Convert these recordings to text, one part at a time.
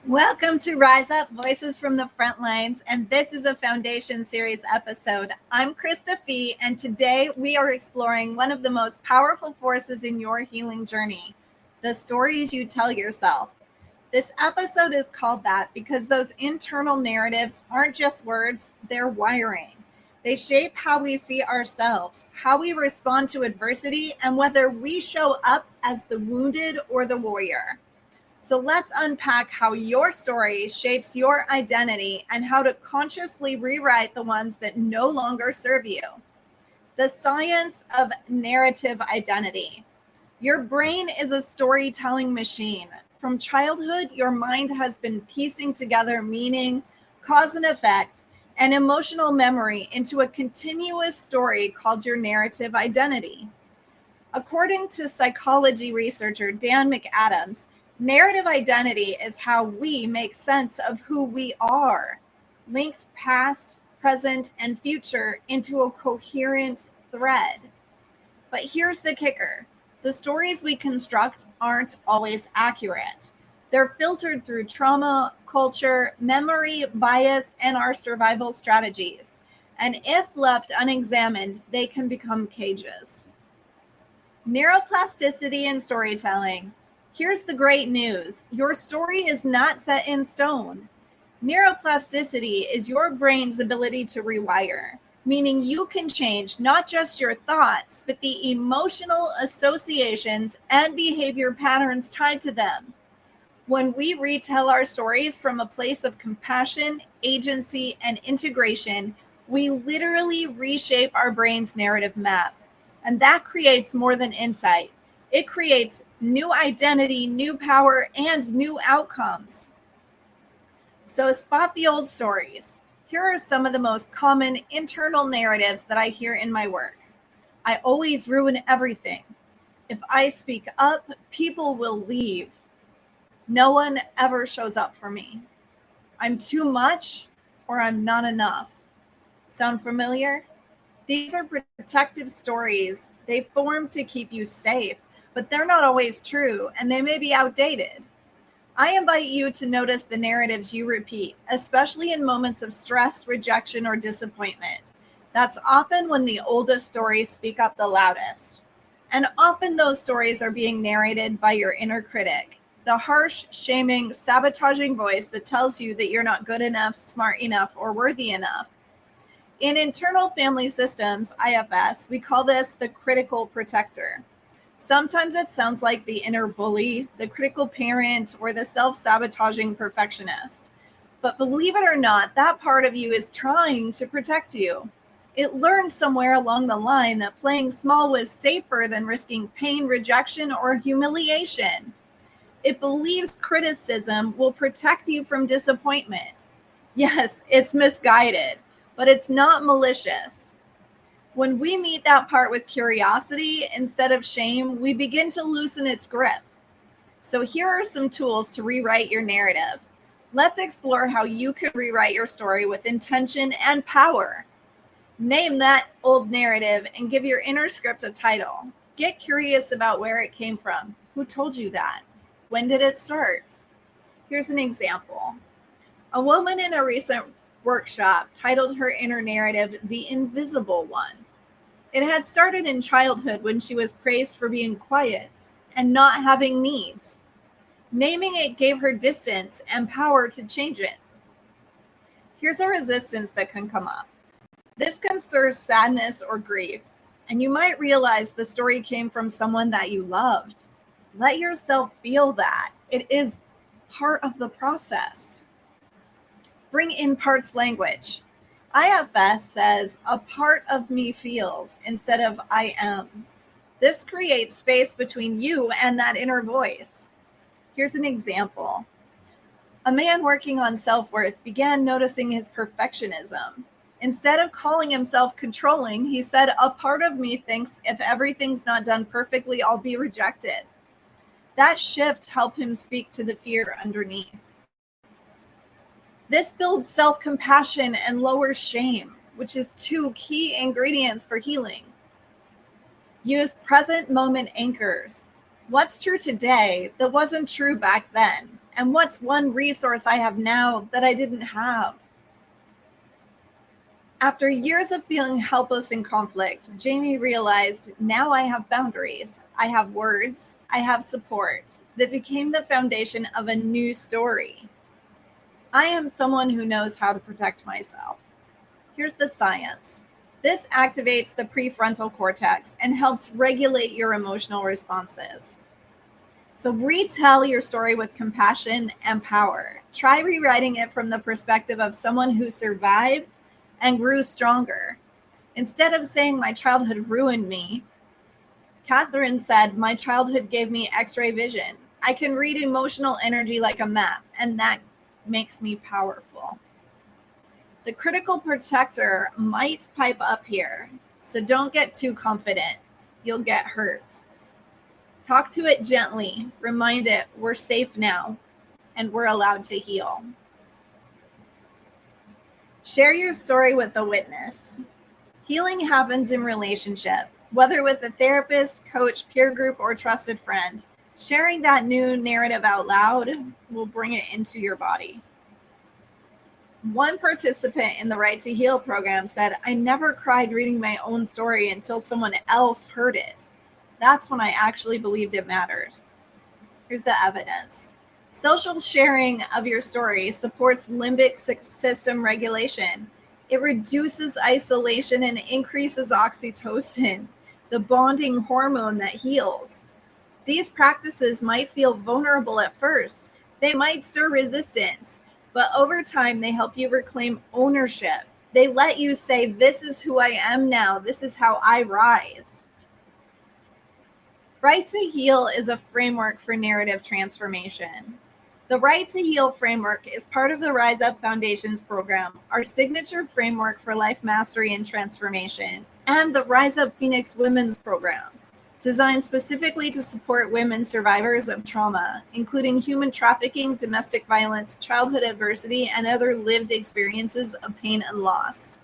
Welcome to Rise Up, Voices from the Front Lines, and this is a Foundation Series episode. I'm Krista Fee, and today we are exploring one of the most powerful forces in your healing journey, the stories you tell yourself. This episode is called that because those internal narratives aren't just words, they're wiring. They shape how we see ourselves, how we respond to adversity, and whether we show up as the wounded or the warrior. So let's unpack how your story shapes your identity and how to consciously rewrite the ones that no longer serve you. The science of narrative identity. Your brain is a storytelling machine. From childhood, your mind has been piecing together meaning, cause and effect, and emotional memory into a continuous story called your narrative identity. According to psychology researcher Dan McAdams, narrative identity is how we make sense of who we are, linked past, present, and future into a coherent thread. But here's the kicker. The stories we construct aren't always accurate. They're filtered through trauma, culture, memory, bias, and our survival strategies. And if left unexamined, they can become cages. Neuroplasticity in storytelling. Here's the great news. Your story is not set in stone. Neuroplasticity is your brain's ability to rewire, meaning you can change not just your thoughts, but the emotional associations and behavior patterns tied to them. When we retell our stories from a place of compassion, agency, and integration, we literally reshape our brain's narrative map. And that creates more than insight. It creates new identity, new power, and new outcomes. So spot the old stories. Here are some of the most common internal narratives that I hear in my work. I always ruin everything. If I speak up, people will leave. No one ever shows up for me. I'm too much or I'm not enough. Sound familiar? These are protective stories. They form to keep you safe, but they're not always true, and they may be outdated. I invite you to notice the narratives you repeat, especially in moments of stress, rejection, or disappointment. That's often when the oldest stories speak up the loudest. And often those stories are being narrated by your inner critic, the harsh, shaming, sabotaging voice that tells you that you're not good enough, smart enough, or worthy enough. In internal family systems, IFS, we call this the critical protector. Sometimes it sounds like the inner bully, the critical parent, or the self-sabotaging perfectionist. But believe it or not, that part of you is trying to protect you. It learned somewhere along the line that playing small was safer than risking pain, rejection, or humiliation. It believes criticism will protect you from disappointment. Yes, it's misguided, but it's not malicious. When we meet that part with curiosity instead of shame, we begin to loosen its grip. So here are some tools to rewrite your narrative. Let's explore how you can rewrite your story with intention and power. Name that old narrative and give your inner script a title. Get curious about where it came from. Who told you that? When did it start? Here's an example. A woman in a recent workshop titled her inner narrative The Invisible One. It had started in childhood when she was praised for being quiet and not having needs. Naming it gave her distance and power to change it. Here's a resistance that can come up. This can stir sadness or grief, and you might realize the story came from someone that you loved. Let yourself feel that. It is part of the process. Bring in parts language. IFS says, a part of me feels instead of I am. This creates space between you and that inner voice. Here's an example. A man working on self-worth began noticing his perfectionism. Instead of calling himself controlling, he said, a part of me thinks if everything's not done perfectly, I'll be rejected. That shift helped him speak to the fear underneath. This builds self-compassion and lowers shame, which is two key ingredients for healing. Use present moment anchors. What's true today that wasn't true back then? And what's one resource I have now that I didn't have? After years of feeling helpless in conflict, Jamie realized now I have boundaries. I have words. I have support that became the foundation of a new story. I am someone who knows how to protect myself. Here's the science. This activates the prefrontal cortex and helps regulate your emotional responses. So retell your story with compassion and power. Try rewriting it from the perspective of someone who survived and grew stronger. Instead of saying my childhood ruined me, Catherine said, my childhood gave me x-ray vision. I can read emotional energy like a map, and that makes me powerful. The critical protector might pipe up here, so don't get too confident. You'll get hurt. Talk to it gently. Remind it we're safe now, and we're allowed to heal. Share your story with a witness. Healing happens in relationship, whether with a therapist, coach, peer group, or trusted friend. Sharing that new narrative out loud will bring it into your body. One participant in the Right to Heal program said, I never cried reading my own story until someone else heard it. That's when I actually believed it matters. Here's the evidence. Social sharing of your story supports limbic system regulation. It reduces isolation and increases oxytocin, the bonding hormone that heals. These practices might feel vulnerable at first. They might stir resistance, but over time, they help you reclaim ownership. They let you say, this is who I am now. This is how I rise. Right to Heal is a framework for narrative transformation. The Right to Heal framework is part of the RISEUP Foundation's program, our signature framework for life mastery and transformation, and the RISEUP Phoenix Women's Program, designed specifically to support women survivors of trauma, including human trafficking, domestic violence, childhood adversity, and other lived experiences of pain and loss.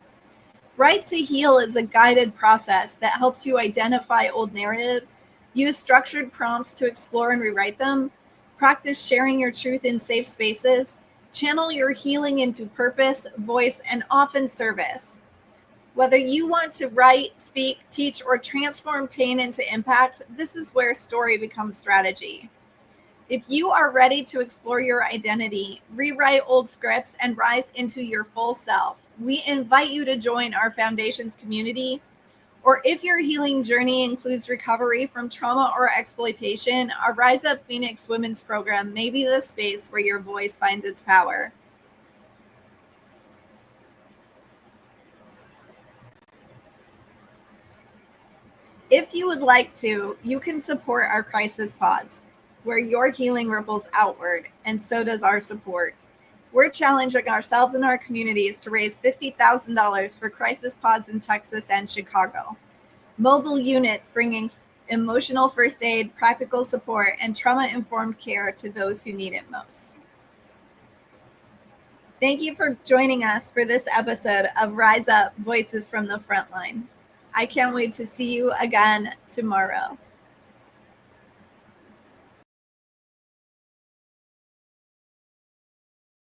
Right to Heal is a guided process that helps you identify old narratives, use structured prompts to explore and rewrite them, practice sharing your truth in safe spaces, channel your healing into purpose, voice, and often service. Whether you want to write, speak, teach, or transform pain into impact, this is where story becomes strategy. If you are ready to explore your identity, rewrite old scripts, and rise into your full self, we invite you to join our Foundation's community. Or if your healing journey includes recovery from trauma or exploitation, our Rise Up Phoenix Women's Program may be the space where your voice finds its power. If you would like to, you can support our crisis pods, where your healing ripples outward, and so does our support. We're challenging ourselves and our communities to raise $50,000 for crisis pods in Texas and Chicago. Mobile units bringing emotional first aid, practical support, and trauma-informed care to those who need it most. Thank you for joining us for this episode of Rise Up, Voices from the Frontline. I can't wait to see you again tomorrow.